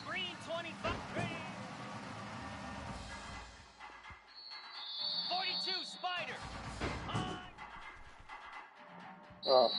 Green 25. 42 Spider. Oh.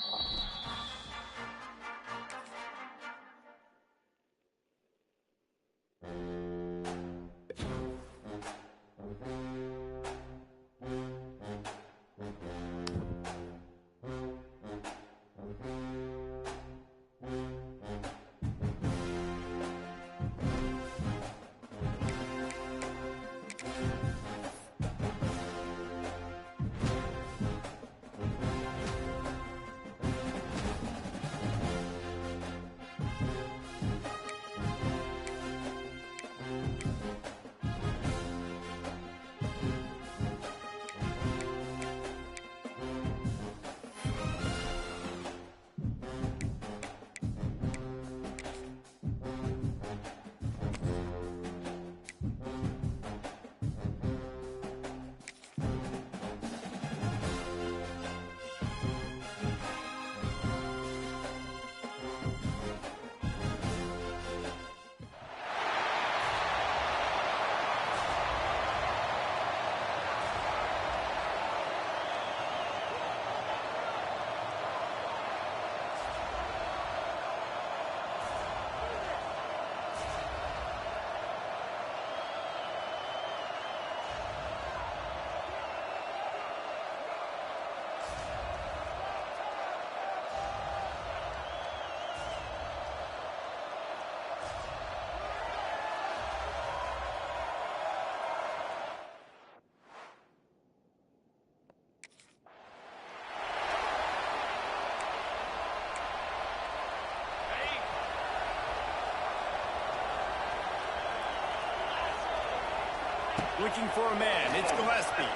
Looking for a man, it's Gillespie.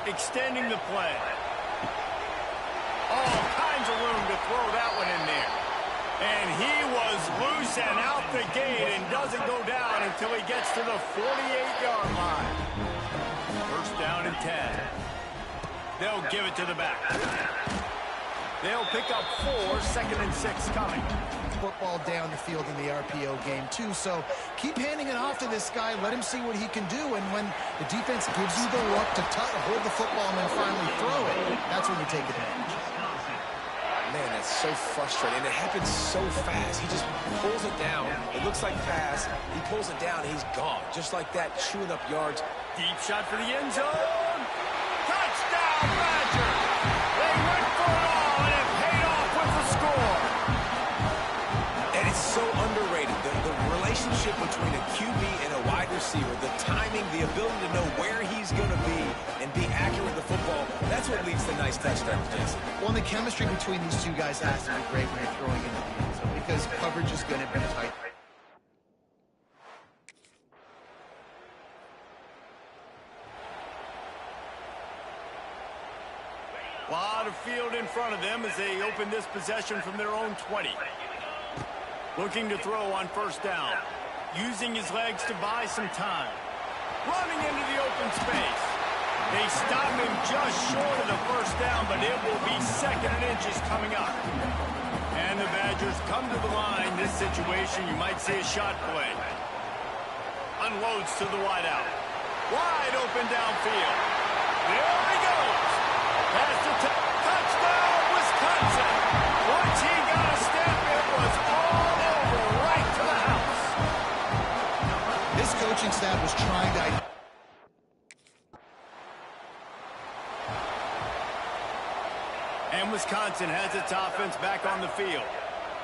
Extending the play. All kinds of room to throw that one in there. And he was Loose and out the gate and doesn't go down until he gets to the 48-yard line. First down and 10. They'll give it to the back. They'll pick up 4, 2nd and 6 coming. Football down the field in the RPO game too, so keep handing it off to this guy. Let him see what he can do, and when the defense gives you the look to hold the football and then finally throw it, that's when you take advantage. Man, that's so frustrating. It happens so fast. He just pulls it down. It looks like pass. He pulls it down, and he's gone. Just like that, chewing up yards. Deep shot for the end zone. Touchdown, Badgers! They went for it all, and it paid off with the score. And it's so underrated. The relationship between a QB and a wide receiver, the timing, the ability to know where he's going to be and be accurate with the football, that's what leads to nice touchdowns, Jason. Well, the chemistry between these two guys has to be great when you're throwing into the end zone because coverage is going to be tight. A lot of field in front of them as they open this possession from their own 20. Looking to throw on first down. Using his legs to buy some time. Running into the open space. They stop him just short of the first down, but it will be 2nd and inches coming up. And the Badgers come to the line. This situation, you might see a shot play. Unloads to the wideout. Wide open downfield. There he goes. Pass to touchdown, Wisconsin. Once he got a step, it was all over right to the house. This coaching staff was trying to... And Wisconsin has its offense back on the field.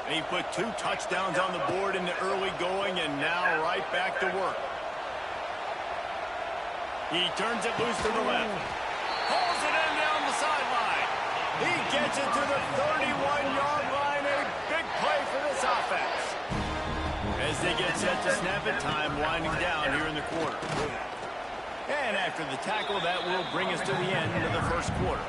They put 2 touchdowns on the board in the early going and now right back to work. He turns it loose to the left. Pulls it in down the sideline. He gets it to the 31-yard line. A big play for this offense. As they get set to snap it, time winding down here in the quarter. And after the tackle, that will bring us to the end of the first quarter.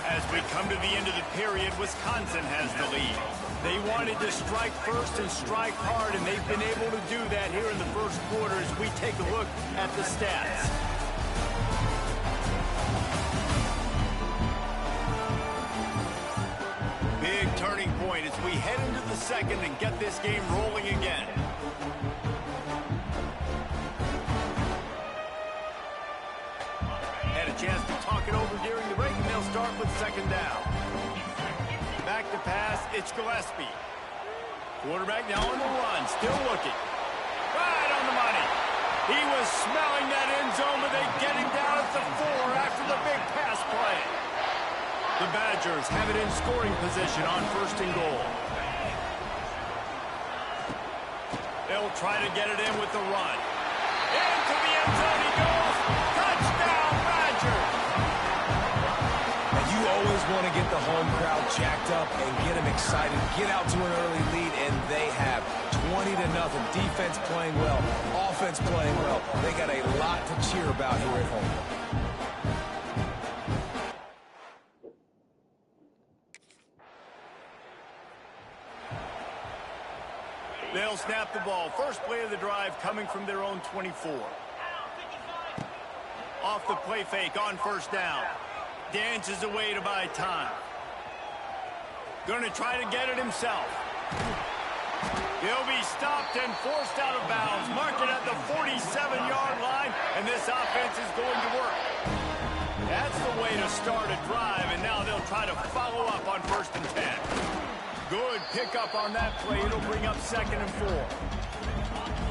As we come to the end of the period, Wisconsin has the lead. They wanted to strike first and strike hard, and they've been able to do that here in the first quarter as we take a look at the stats. Big turning point as we head into the second and get this game rolling again. Had a chance to talk it over during the break, and they'll start with 2nd down. Back to pass, it's Gillespie. Quarterback now on the run, still looking. Right on the money. He was smelling that end zone, but they get him down at the 4 after the big pass play. The Badgers have it in scoring position on 1st and goal. They'll try to get it in with the run. Into the end zone he goes. Touchdown, Badgers! And you always want to get the home crowd jacked up and get them excited. Get out to an early lead, and they have 20-0. Defense playing well. Offense playing well. They got a lot to cheer about here at home. They'll snap the ball. First play of the drive coming from their own 24. Off the play fake on first down. Dances away to buy time. Going to try to get it himself. He'll be stopped and forced out of bounds. Marked it at the 47-yard line, and this offense is going to work. That's the way to start a drive, and now they'll try to follow up on 1st and 10. Good pickup on that play. It'll bring up 2nd and 4.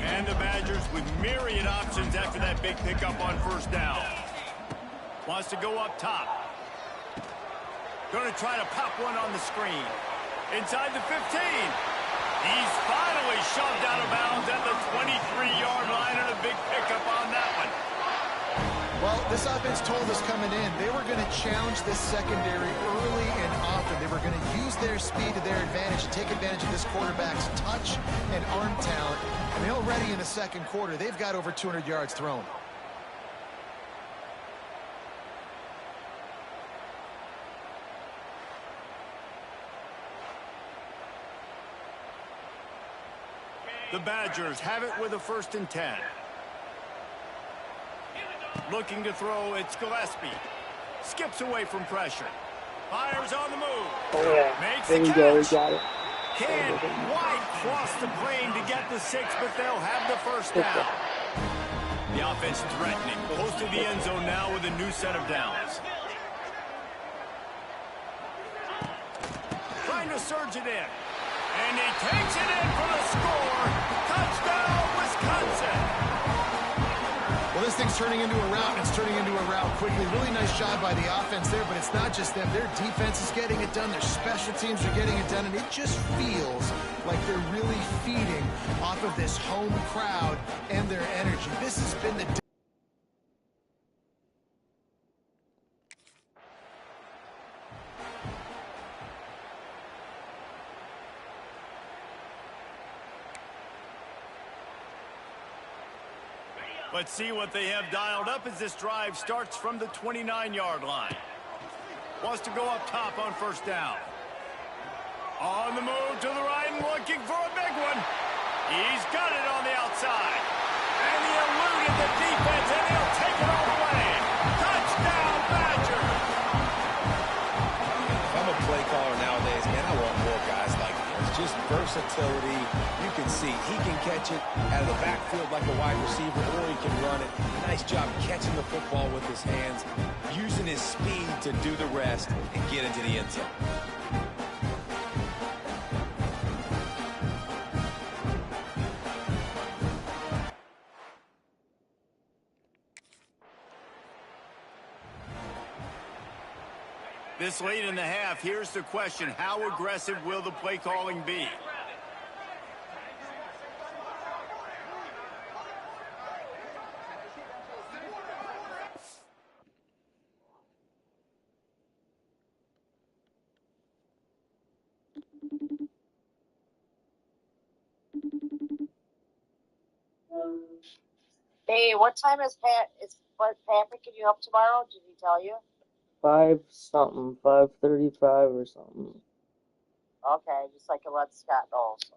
And the Badgers with myriad options after that big pickup on first down. Wants to go up top. Going to try to pop one on the screen. Inside the 15. He's finally shoved out of bounds at the 23-yard line, and a big pickup on that one. Well, this offense told us coming in they were going to challenge this secondary early and often. They were going to use their speed to their advantage and take advantage of this quarterback's touch and arm talent. And already in the second quarter, they've got over 200 yards thrown. The Badgers have it with a 1st and 10. Looking to throw, it's Gillespie. Skips away from pressure. Fires on the move. Oh, yeah. Makes There the we go. We catch. got it. Can wide cross the plane to get the 6, but they'll have the 1st down. The offense threatening. Close to the end zone now with a new set of downs. Trying to surge it in. And he takes it in for the score. Touchdown, Wisconsin. Well, this thing's turning into a rout, and it's turning into a rout quickly. Really nice job by the offense there, but it's not just them. Their defense is getting it done. Their special teams are getting it done, and it just feels like they're really feeding off of this home crowd and their energy. This has been the... Let's see what they have dialed up as this drive starts from the 29-yard line. Wants to go up top on 1st down. On the move to the right and looking for a big one. He's got it on the outside. And he eluded the defense, and he'll take it all the way. Touchdown, Badgers! If I'm a play caller nowadays, man, I want more guys like this. Just versatility. You can see he can catch it out of the backfield like a wide receiver, or he can run it. Nice job catching the football with his hands, using his speed to do the rest and get into the end zone. This late in the half, here's the question. How aggressive will the play calling be? Hey, what time is Pat picking you up tomorrow? Did he tell you? 5 something, 5:35 or something. Okay, just like I let Scott know. So.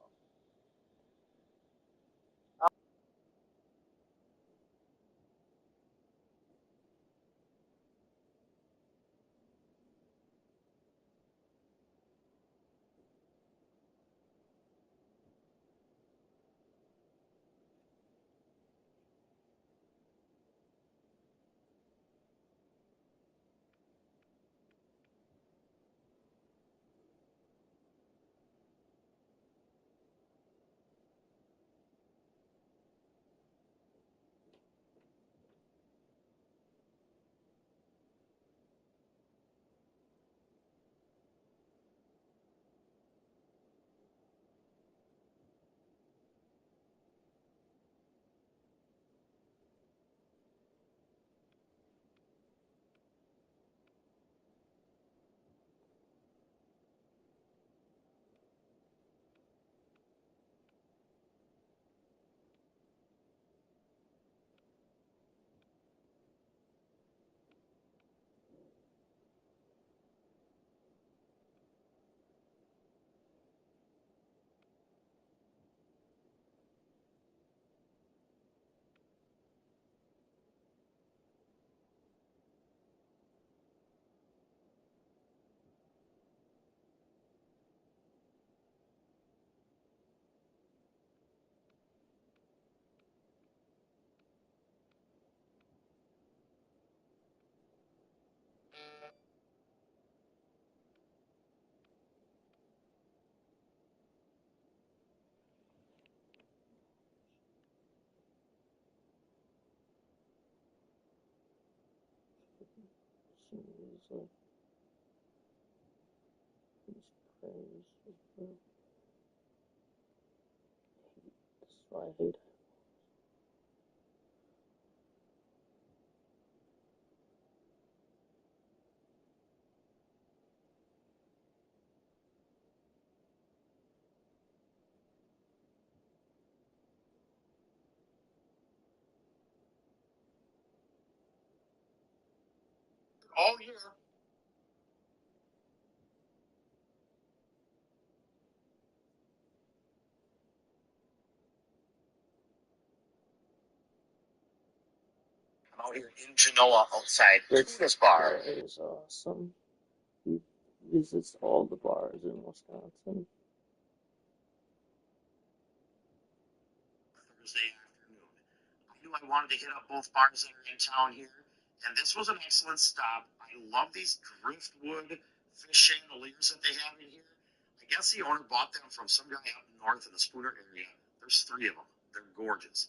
That's why I hate it. Oh, yeah. out here in Genoa outside this bar. That is awesome. He visits all the bars in Wisconsin. Thursday afternoon. I knew I wanted to hit up both bars that are in town here, and this was an excellent stop. I love these driftwood fish chandeliers that they have in here. I guess the owner bought them from some guy up north in the Spooner area. There's 3 of them. They're gorgeous.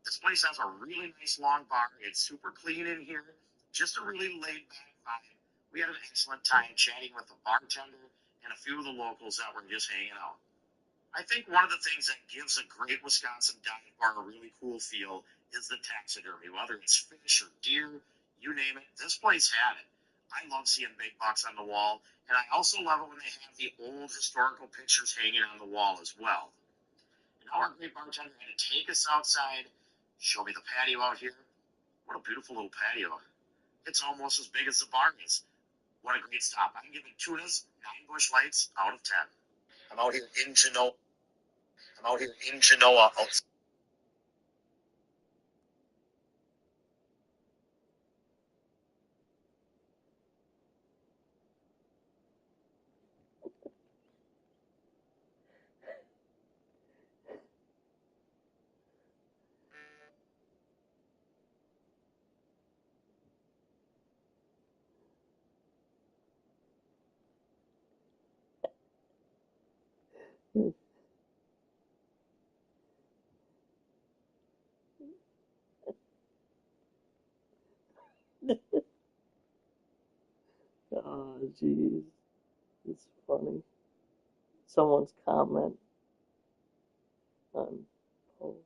This place has a really nice long bar. It's super clean in here. Just a really laid-back vibe. We had an excellent time chatting with the bartender and a few of the locals that were just hanging out. I think one of the things that gives a great Wisconsin dive bar a really cool feel is the taxidermy. Whether it's fish or deer, you name it, this place had it. I love seeing big bucks on the wall, and I also love it when they have the old historical pictures hanging on the wall as well. And now our great bartender had to take us outside, show me the patio out here. What a beautiful little patio. It's almost as big as the bar is. What a great stop. I'm giving Tuna's 9 Busch Lights out of 10. I'm out here in Genoa. Outside. Oh, jeez. It's funny. Someone's comment on post.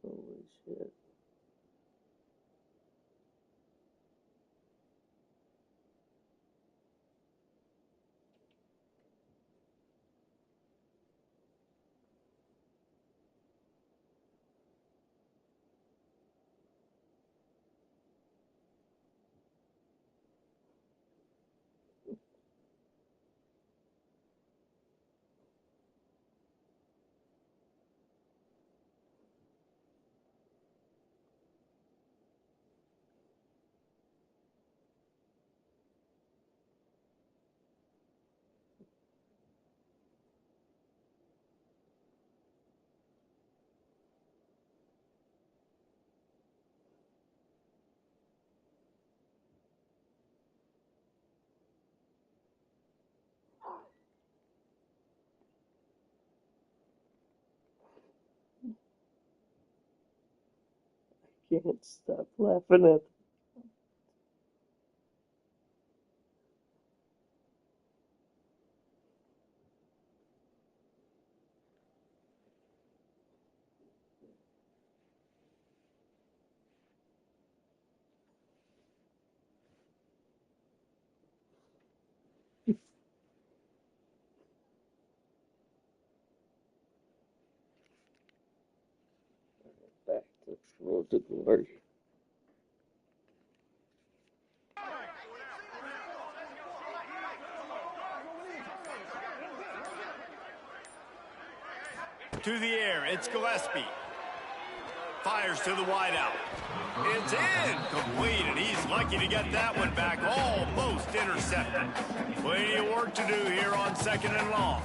Holy shit. Can't stop laughing at back to Road to Glory. To the air, it's Gillespie. Fires to the wideout. It's incomplete, and he's lucky to get that one back, almost intercepted. Plenty of work to do here on 2nd and long.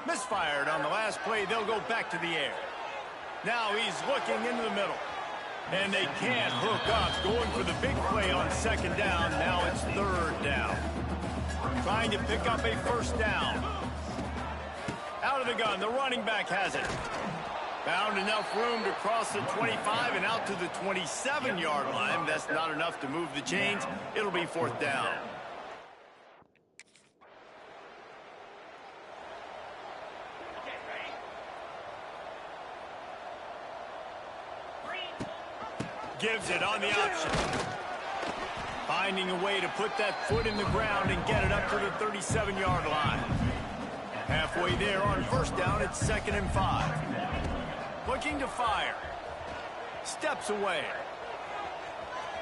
Misfired on the last play. They'll go back to the air. Now he's looking into the middle. And they can't hook up, going for the big play on 2nd down. Now it's 3rd down. Trying to pick up a 1st down. Out of the gun, the running back has it. Found enough room to cross the 25 and out to the 27-yard line. That's not enough to move the chains. It'll be 4th down. Gives it on the option. Finding a way to put that foot in the ground and get it up to the 37-yard line. Halfway there on 1st down, it's 2nd and 5. Looking to fire. Steps away.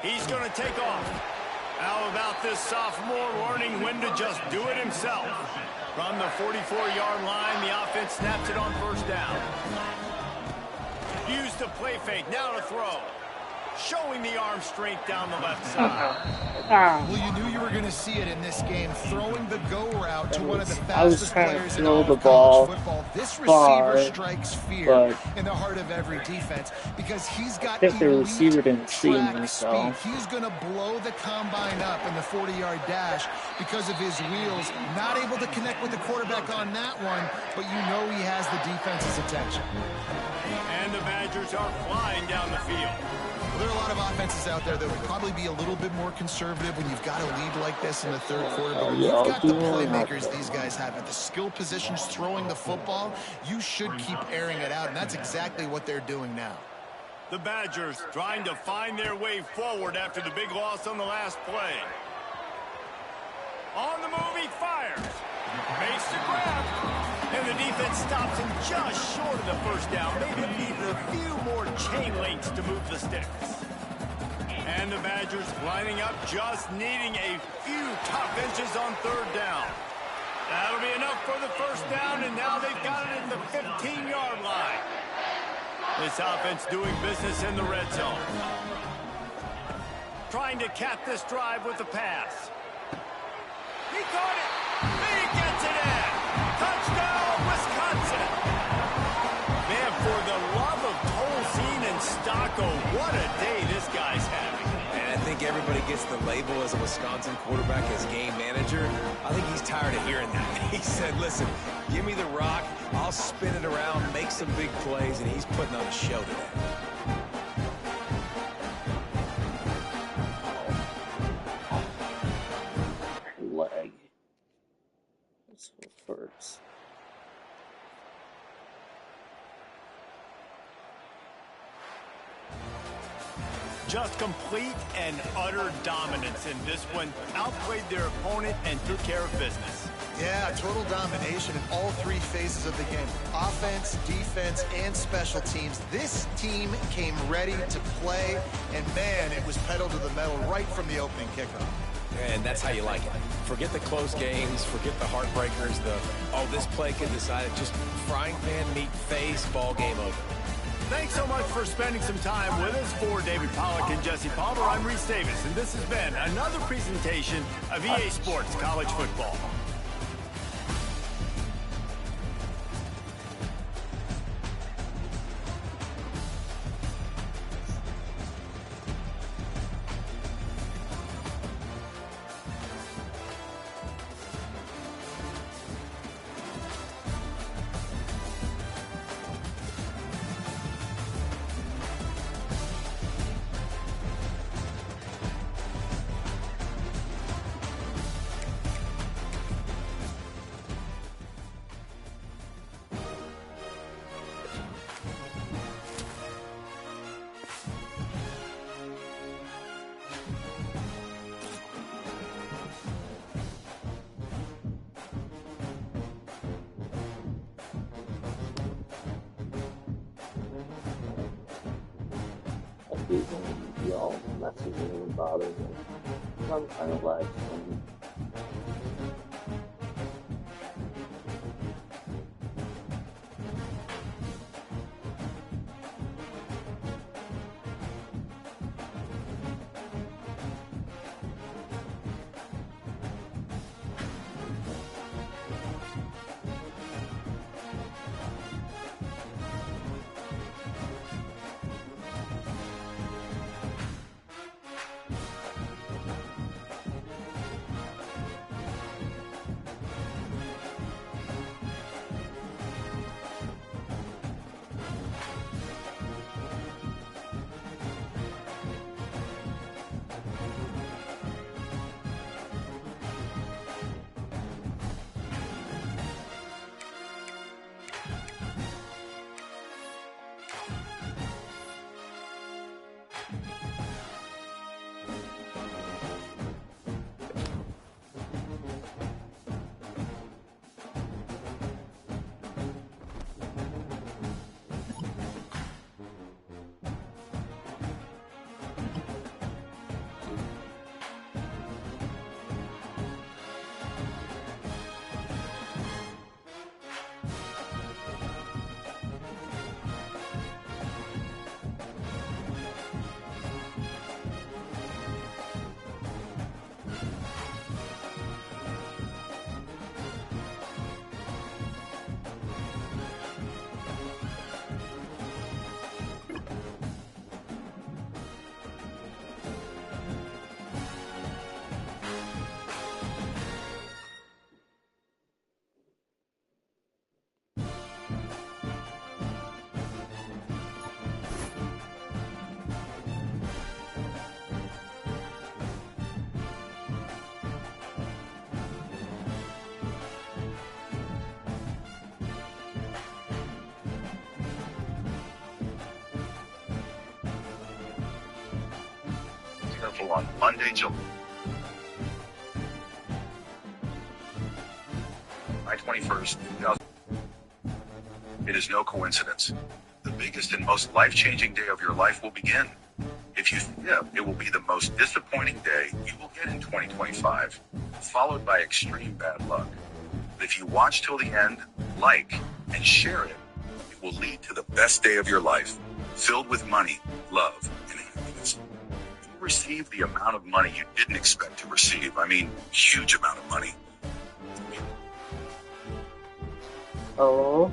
He's going to take off. How about this sophomore learning when to just do it himself? From the 44-yard line, the offense snaps it on first down. Use the play fake, now to throw. Showing the arm strength down the left side. Well, you knew you were going to see it in this game, throwing the go route to one of the I was fastest trying to players in throw all the of ball college football. This far, receiver strikes fear but in the heart of every defense because he's got I think the elite receiver didn't see track me, speed. so He's going to blow the combine up in the 40-yard dash because of his wheels. Not able to connect with the quarterback on that one, but you know he has the defense's attention. And the Badgers are flying down the field. Well, there are a lot of offenses out there that would probably be a little bit more conservative when you've got a lead like this in the third quarter. But when you've got the playmakers these guys have at the skill positions throwing the football, you should keep airing it out, and that's exactly what they're doing now. The Badgers trying to find their way forward after the big loss on the last play. On the move, he fires. Makes the grab. And the defense stops him just short of the first down. Maybe needed a few more chain links to move the sticks. And the Badgers lining up, just needing a few tough inches on third down. That'll be enough for the first down, and now they've got it at the 15-yard line. This offense doing business in the red zone. Trying to cap this drive with the pass. He caught it. He gets it in. Touchdown, Wisconsin. Man, for the love of Tolzien and Stocco, what a day this guy's having. And I think everybody gets the label as a Wisconsin quarterback as game manager. I think he's tired of hearing that. He said, listen, give me the rock, I'll spin it around, make some big plays, and he's putting on a show today. leg. This one hurts. Just complete and utter dominance in this one. Outplayed their opponent and took care of business. Yeah, total domination in all three phases of the game. Offense, defense, and special teams. This team came ready to play, and man, it was pedal to the metal right from the opening kickoff. And that's how you like it. Forget the close games, forget the heartbreakers, this play could decide it. Just frying pan meet face, ball game over. Thanks so much for spending some time with us. For David Pollack and Jesse Palmer, I'm Reese Davis, and this has been another presentation of EA Sports College Football. Y'all messaging and bothering me. I'm kind of like, careful on Monday, July 21st, 2000. It is no coincidence. The biggest and most life-changing day of your life will begin. If you skip, it will be the most disappointing day you will get in 2025, followed by extreme bad luck. But if you watch till the end, like, and share it, it will lead to the best day of your life, filled with money, love, and happiness. You will receive the amount of money you didn't expect to receive. I mean, huge amount of money. Hello?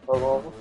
Hello?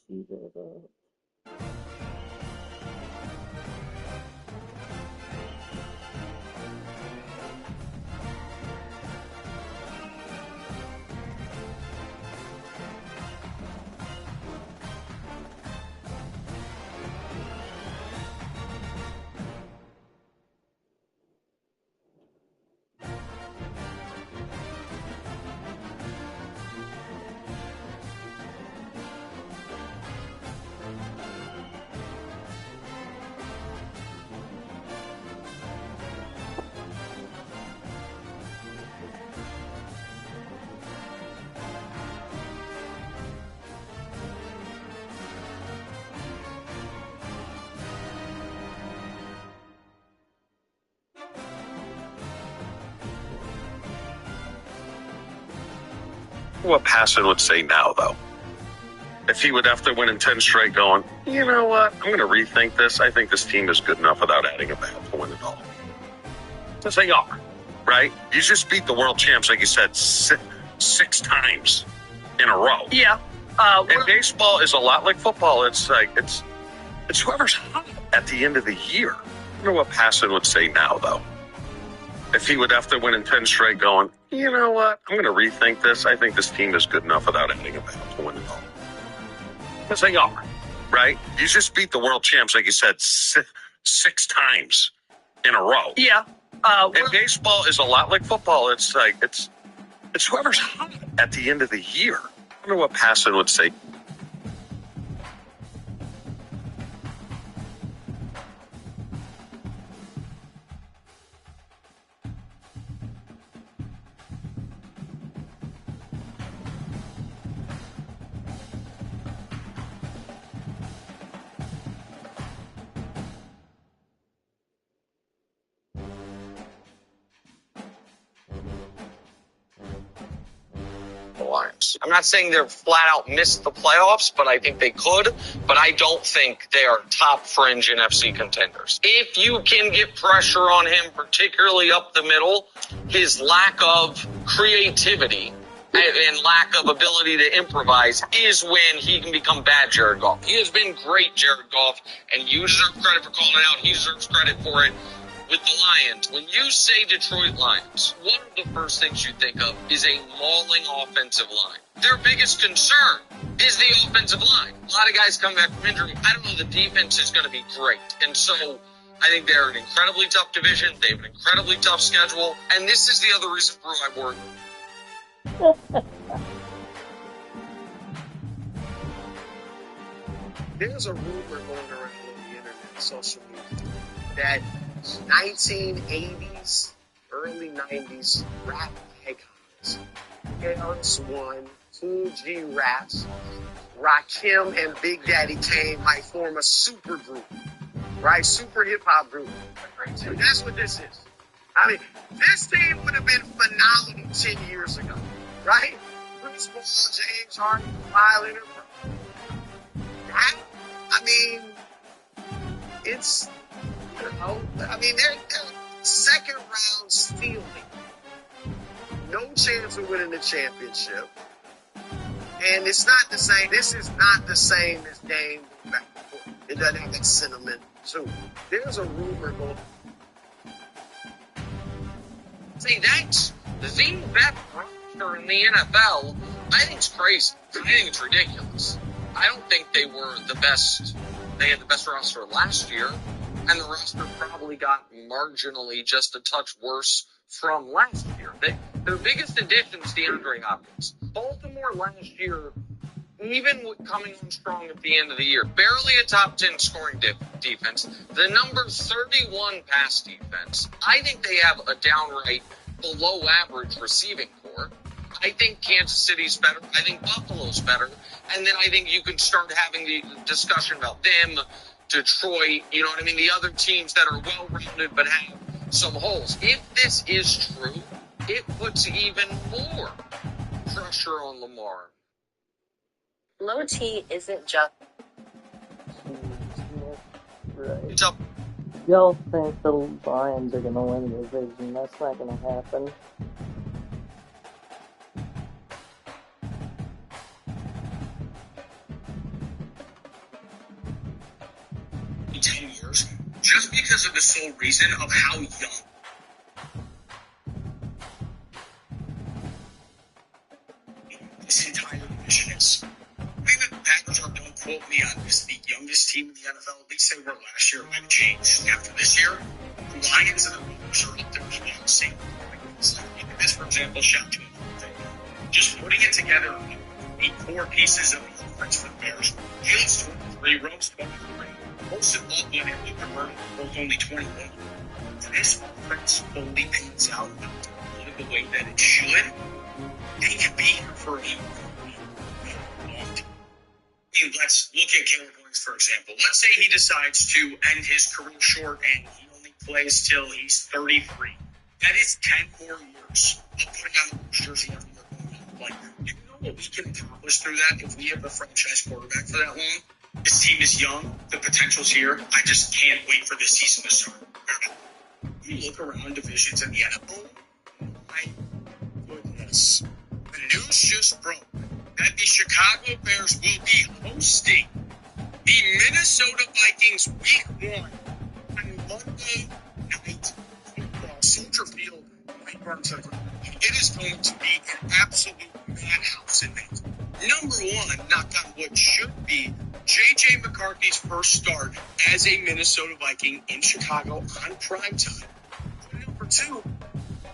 See that, What Passan would say now, though. If he would, after winning 10 straight, going, you know what, I'm going to rethink this. I think this team is good enough without adding a bat to win it all. Because they are, right? You just beat the world champs, like you said, six times in a row. Yeah. And baseball is a lot like football. It's like, it's whoever's hot at the end of the year. I wonder what Passan would say now, though. If he would, after winning 10 straight, going, you know what, I'm going to rethink this. I think this team is good enough without adding a bat to win it all. Because they are, right? You just beat the world champs, like you said, six times in a row. Yeah. And baseball is a lot like football. It's like, it's whoever's hot at the end of the year. I wonder what Passan would say. playoffs. I'm not saying they're flat out missed the playoffs, but I think they could. But I don't think they are top fringe NFC contenders. If you can get pressure on him, particularly up the middle, his lack of creativity and lack of ability to improvise is when he can become bad Jared Goff. He has been great, Jared Goff, and you deserve credit for calling it out. He deserves credit for it with the Lions. When you say Detroit Lions, one of the first things you think of is a mauling offensive line. Their biggest concern is the offensive line. A lot of guys come back from injury. I don't know, the defense is going to be great. And so I think they're an incredibly tough division. They have an incredibly tough schedule. And this is the other reason for why I'm worried. There's a rumor going around on the internet, social media, that 1980s, early 90s rap icons, KRS-One, Cool G Raps, Rakim, and Big Daddy Kane might form a super group, right? Super hip hop group. That's what this is. I mean, this team would have been phenomenal 10 years ago, right? Chris Paul, James Harden, Kawhi Leonard. I mean, it's, you know, I mean, they're second round stealing. No chance of winning the championship. And it's not the same. This is not the same as Dame back before. It doesn't have that sentiment, too. There's a rumor going. See, that's the best roster in the NFL. I think it's crazy. I think it's ridiculous. I don't think they were the best. They had the best roster last year, and the roster probably got marginally just a touch worse from last year. Their biggest addition is DeAndre Hopkins. Baltimore last year, even with coming on strong at the end of the year, barely a top 10 scoring defense, the number 31 pass defense. I think they have a downright below average receiving core. I think Kansas City's better. I think Buffalo's better. And then I think you can start having the discussion about them, Detroit, you know what I mean, the other teams that are well-rounded but have some holes. If this is true, it puts even more pressure on Lamar. Low T isn't just... Right. It's up. Y'all think the Lions are going to win the division. That's not going to happen. 10 years, just because of the sole reason of how young this entire division is. I think the Packers are, don't quote me on this, the youngest team in the NFL. At least they were last year. It might have changed after this year. The Lions and the Raiders are up there as well. Same. Look at this, for example, shout to just putting it together, the core pieces of the offense for the Bears. Fields 23, Rose 23. Most of Loveland and Luke Murray both only 21. If this offense fully pans out the way that it should, they could be here for a long time. I mean, let's look at Caleb Williams, for example. Let's say he decides to end his career short and he only plays till he's 33. That is 10 more years of putting on the jersey every year. Like, you know what we can accomplish through that if we have a franchise quarterback for that long? This team is young. The potential's here. I just can't wait for this season to start. You look around divisions in the NFL. Oh my goodness. The news just broke that the Chicago Bears will be hosting the Minnesota Vikings Week 1 on Monday Night Football. Soldier Field, Mike Burns. It is going to be an absolute madhouse in that. Number one, knock on what should be J.J. McCarthy's first start as a Minnesota Viking in Chicago on primetime. Number two,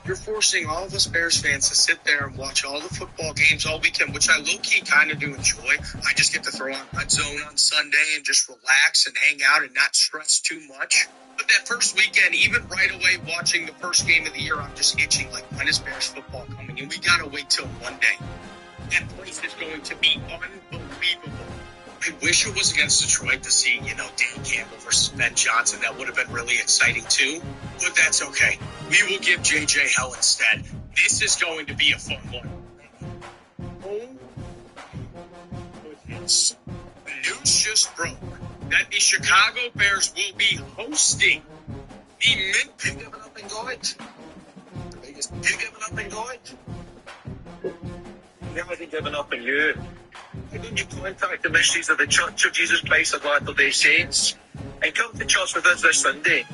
you're forcing all of us Bears fans to sit there and watch all the football games all weekend, which I low-key kind of do enjoy. I just get to throw on Red Zone on Sunday and just relax and hang out and not stress too much. But that first weekend, even right away watching the first game of the year, I'm just itching like, when is Bears football coming? And we got to wait till Monday. That place is going to be unbelievable. I wish it was against Detroit to see, Dan Campbell versus Ben Johnson. That would have been really exciting too, but that's okay. We will give JJ hell instead. This is going to be a fun one. Oh Yes. The news just broke that the Chicago Bears will be hosting the Pig giving up and going. The biggest pig giving up and going. He hasn't given up on you. Why don't you contact the ministries of the Church of Jesus Christ of Latter-day Saints and come to church with us this Sunday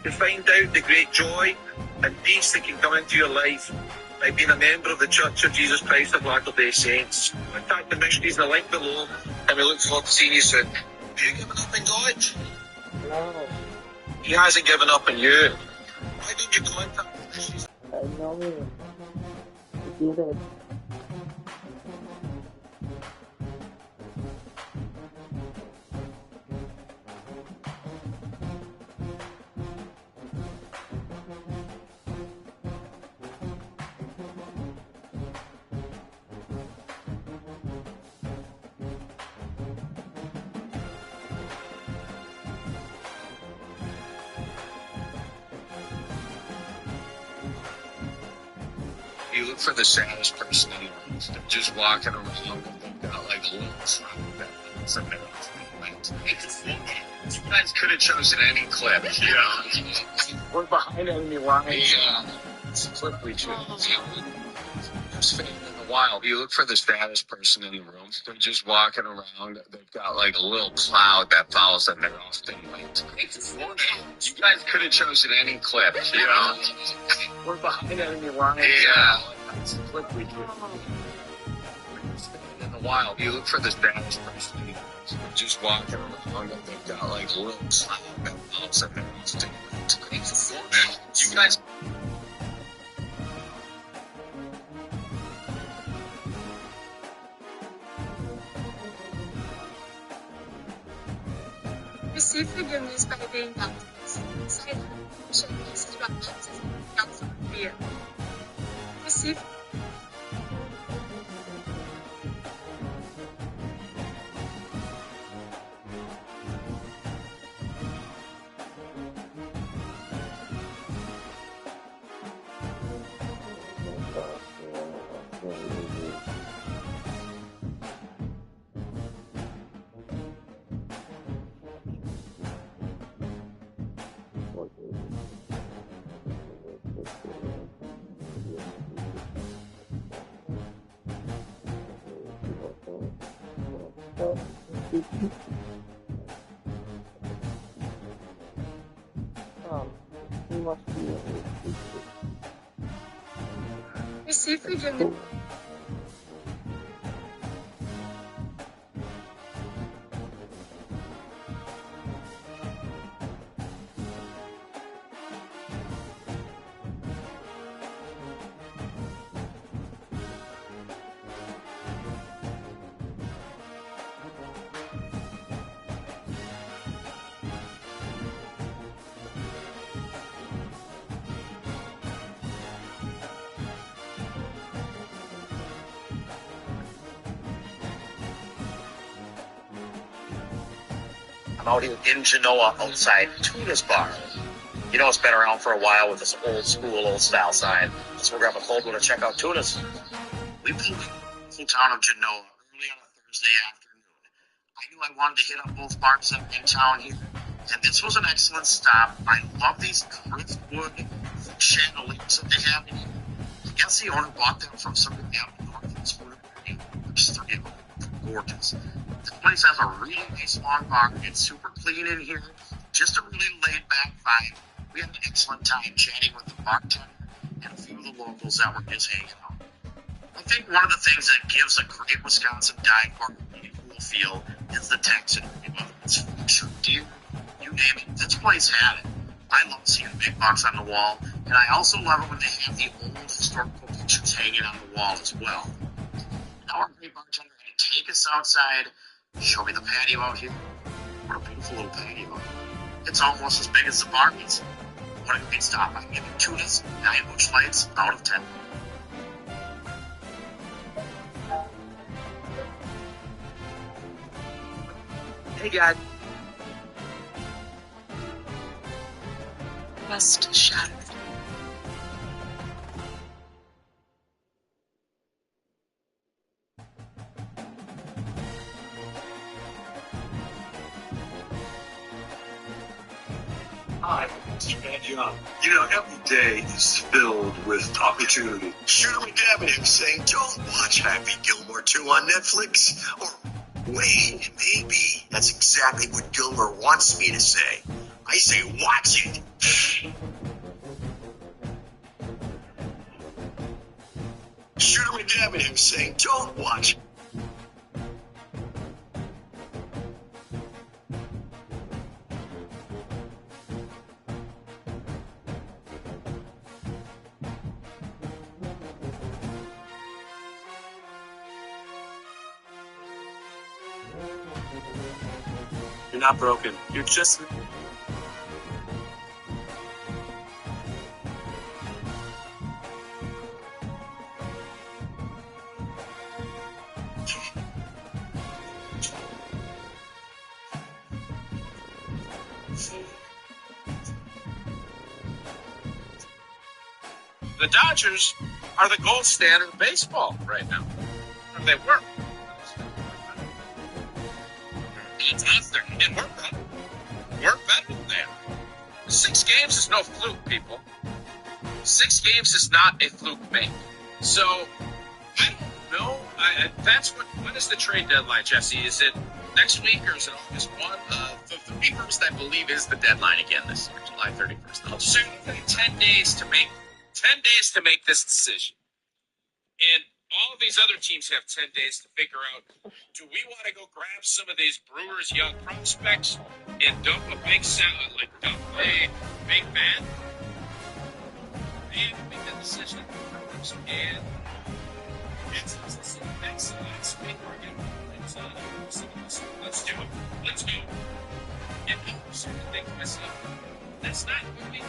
to find out the great joy and peace that can come into your life by being a member of the Church of Jesus Christ of Latter-day Saints. Contact the ministries in the link below, and we look forward to seeing you soon. Are you giving up on God? No, He hasn't given up on you. Why don't you contact the ministries? I know it. I did it. You look for the saddest person in the room. They're just walking around and they've got like a little slap that's a minute. You guys could have chosen any clip, you know? We're behind enemy lines. Yeah. It's a clip we chose. Just fading in the wild. You look for the saddest person in the room. They're just walking around. They've got like a little cloud that follows them. They're off the light. You guys could have chosen any clip, you know? We're behind enemy lines. Yeah. It's a clip we chose. In the wild. You look for the saddest person in the room. They're just walking around. They've got like a little cloud that follows them. They're off the light. You guys. Receive forgiveness by being baptized. Silent is baptism, not from fear. Receive. He must be Receive forgiveness. I'm out here in Genoa outside Tuna's Bar. You know, it's been around for a while with this old school, old style sign. So we're going to grab a cold one to check out Tuna's. We pulled in the full town of Genoa early on a Thursday afternoon. I knew I wanted to hit up both bars in town here, and this was an excellent stop. I love these driftwood chandeliers that they have in here. I guess the owner bought them from somebody out in North Florida, which is gorgeous. This place has a really nice long bar. It's super clean in here. Just a really laid-back vibe. We had an excellent time chatting with the bartender and a few of the locals that were just hanging out. I think one of the things that gives a great Wisconsin dive bar a really cool feel is the taxidermy. Whether it's fish or deer, you name it, this place had it. I love seeing big bucks on the wall, and I also love it when they have the old historical pictures hanging on the wall as well. Now our great bartender had to take us outside, show me the patio out here. What a beautiful little patio. It's almost as big as the bar is. What a great stop. I'm giving Tuna's 9 Busch Lights out of 10. Hey, guys. Rust shattered. It's a bad job. You know, every day is filled with opportunity. Shooter McGavin saying, don't watch Happy Gilmore 2 on Netflix. Or, wait, maybe. That's exactly what Gilmore wants me to say. I say, watch it. Shooter McGavin saying, don't watch. You're not broken. You're just... The Dodgers are the gold standard of baseball right now. Or they were. Fantastic. And we're better. We're better than them. 6 games is no fluke, people. 6 games is not a fluke, mate. So, I don't know. That's when is the trade deadline, Jesse? Is it next week or is it August 1? The 31st, I believe, is the deadline again this year, July 31st. So, 10 days to make this decision. And all of these other teams have 10 days to figure out, do we want to go grab some of these Brewers young prospects and dump a big man? And make that decision. And it's next week we're going to let's do it. Let's go. And I'm starting to think to myself, that's not moving yet.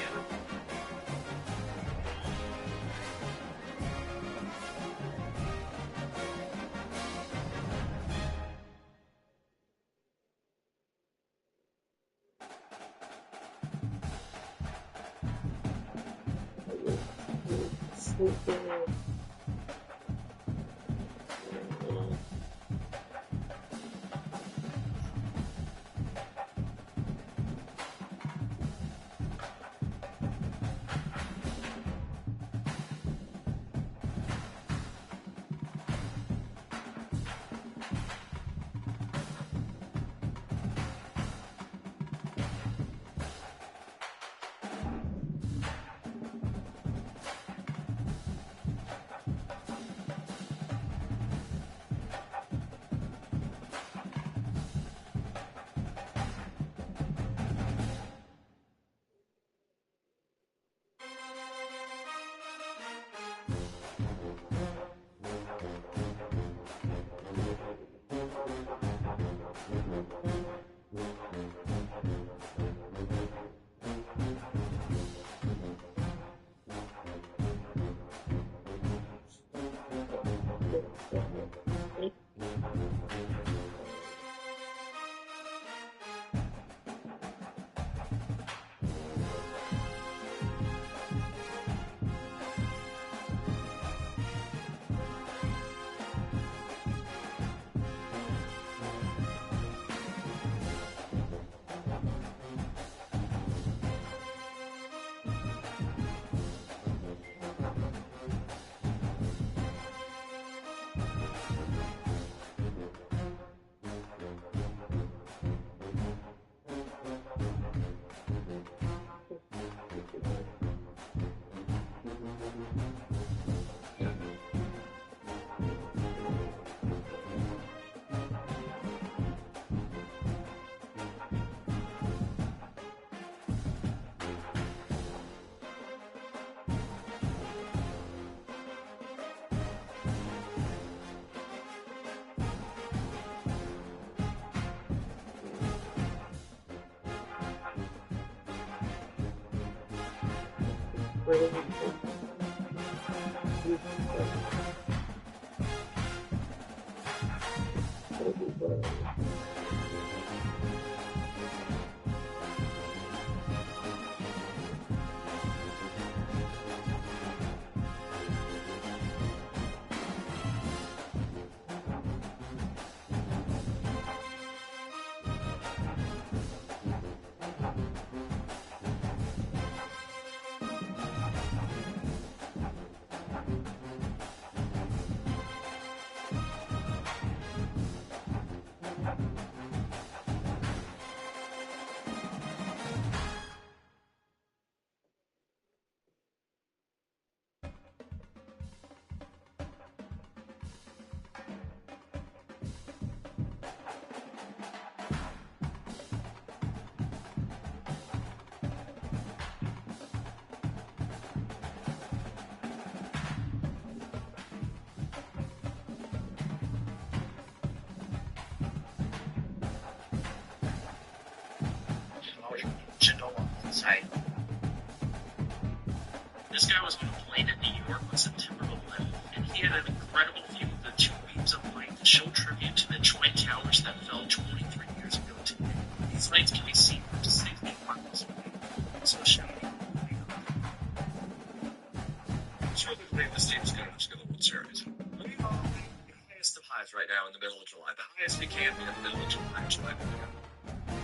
now in the middle of July. The highest it can be in the middle of July.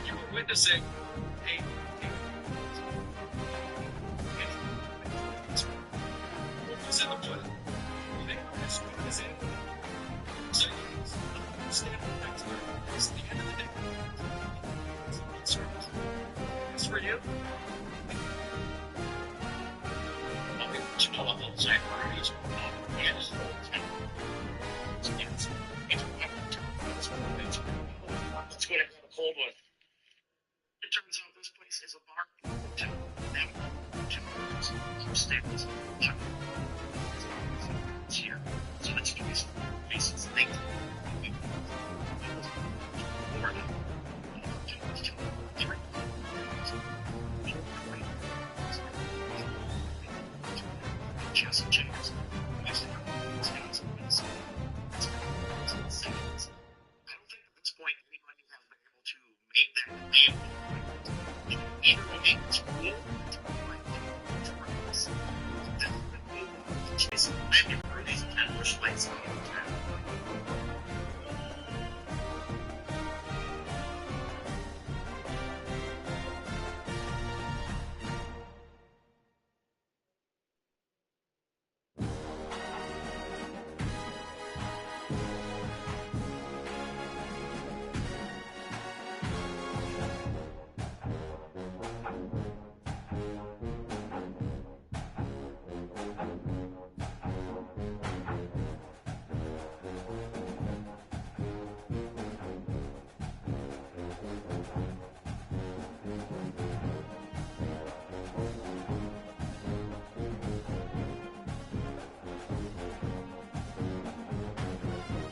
You are witnessing a is in the play. As good as it so stand next to it's the end of the day. It's for you. I'll get you know what the same parties yes. Let's go ahead and have a cold one. It turns out this place is a bar. Upstairs. It's here. So let's do these faces. Think. Chess and chairs. I don't think at this point anybody has been able to make that claim. Either way, it's cool. Chasing the menu for these 10 bush lights on the time.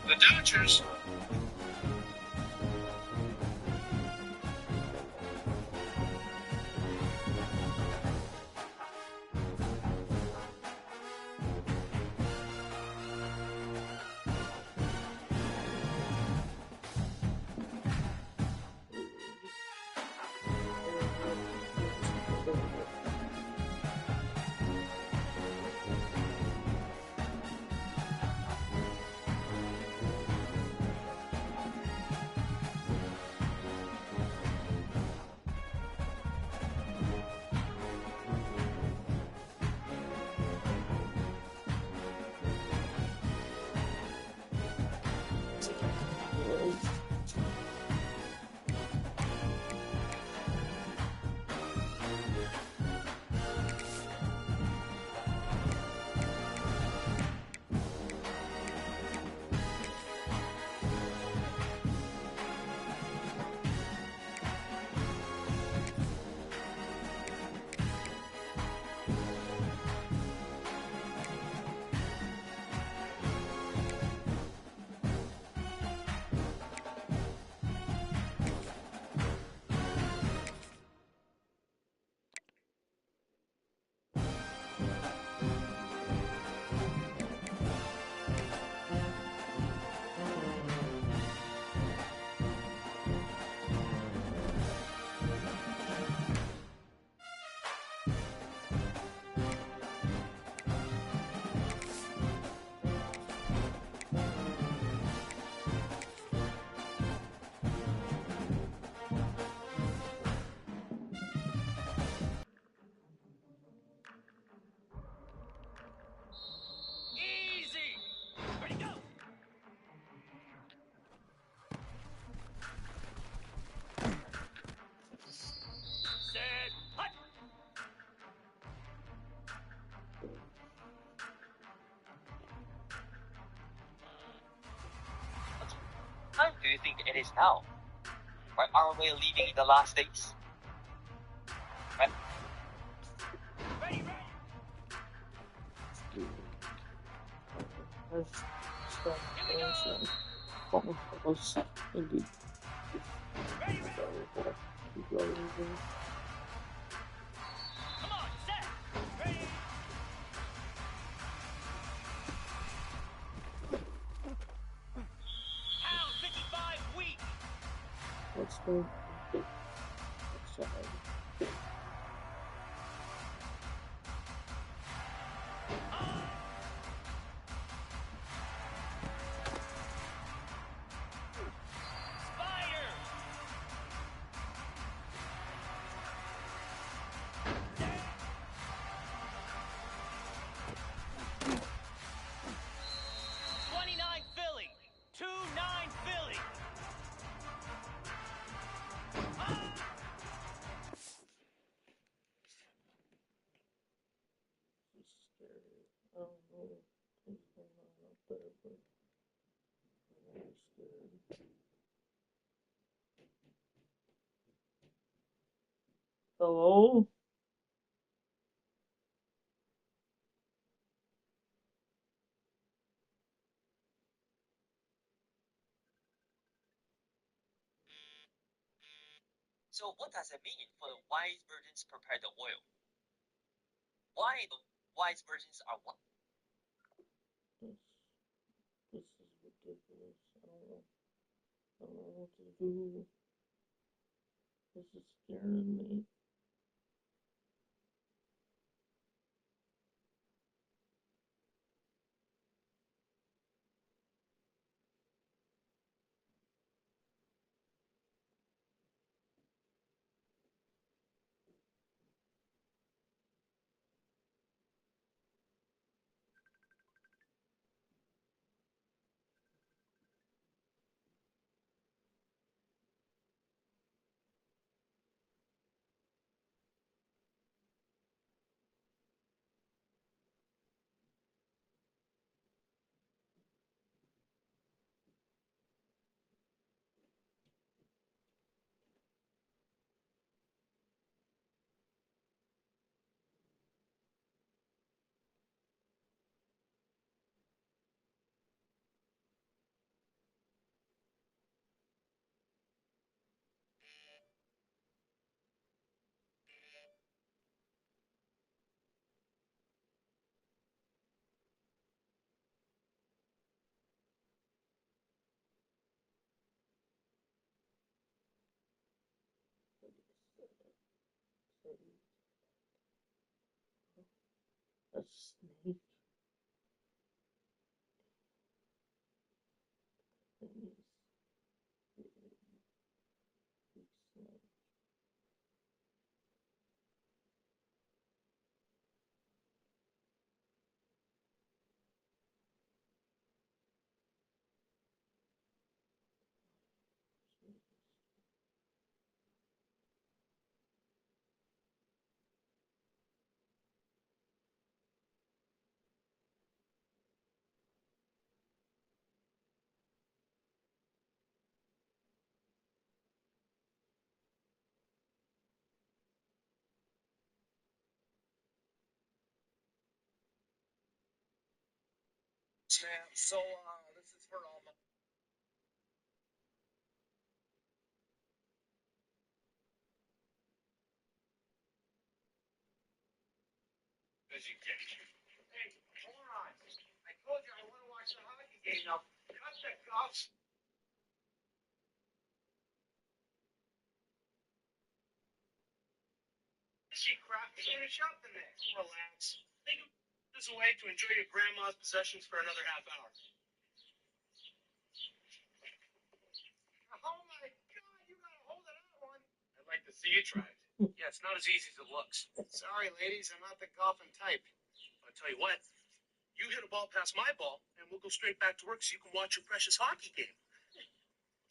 The Dodgers. What time do you think it is now? Or are we leaving in the last days? Right? Let's go. Hello? So what does it mean for the wise virgins prepare the oil? Why the wise virgins are what? This is ridiculous. I don't know what to do. This is scaring me. A snake. Yeah, so this is for all my. As you get. Hey, hold on. I told you I want to watch the hockey game now. Cut the cuffs. She crap. Finish up in there. Relax. Think of this a way to enjoy your grandma's possessions for another half hour. Oh my God! You gotta hold it out one. I'd like to see you try it. Yeah, it's not as easy as it looks. Sorry, ladies, I'm not the golfing type. I'll tell you what. You hit a ball past my ball, and we'll go straight back to work so you can watch your precious hockey game.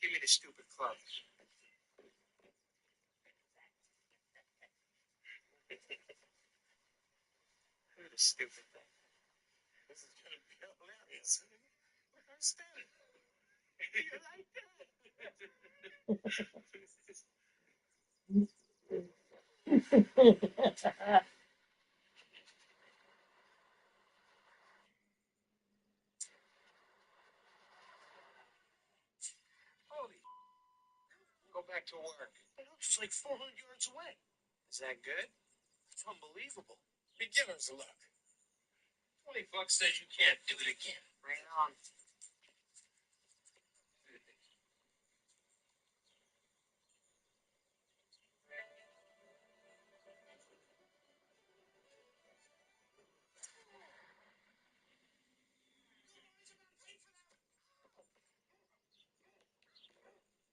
Give me the stupid club. Look at this stupid thing. This is gonna be hilarious. Look, I'm standing. You like that? Holy. Go back to work. The house is like 400 yards away. Is that good? It's unbelievable. Beginner's luck. $20 says you can't do it again. Bring it on.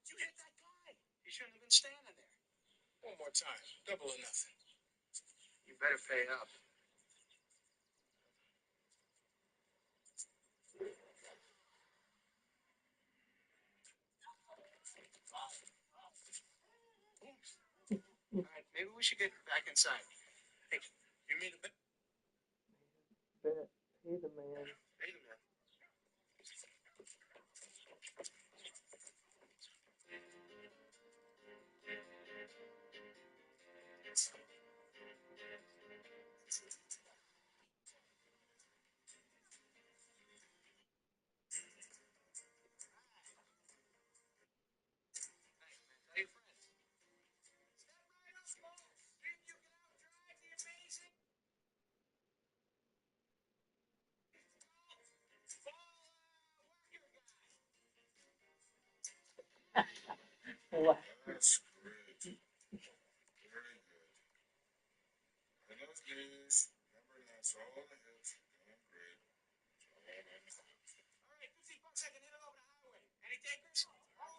You hit that guy. He shouldn't have been standing there. One more time. Double or nothing. You better pay up. All right, maybe we should get back inside. Hey, you mean a bit? Pay the man. Pay the man. Wow. That's great. Very good. And those knees, remember that's all the hits. Doing great. All the hits. All right, 50 bucks, I can hit it over the highway. Any takers? Real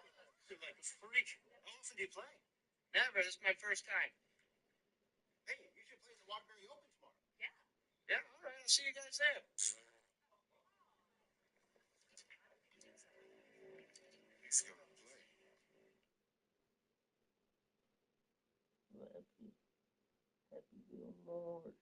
good. You're like a freak. How often do you play? Never. This is my first time. Hey, you should play the Waterbury Open tomorrow. Yeah. Yeah, all right. I'll see you guys there. He's gonna play. Happy little Lord.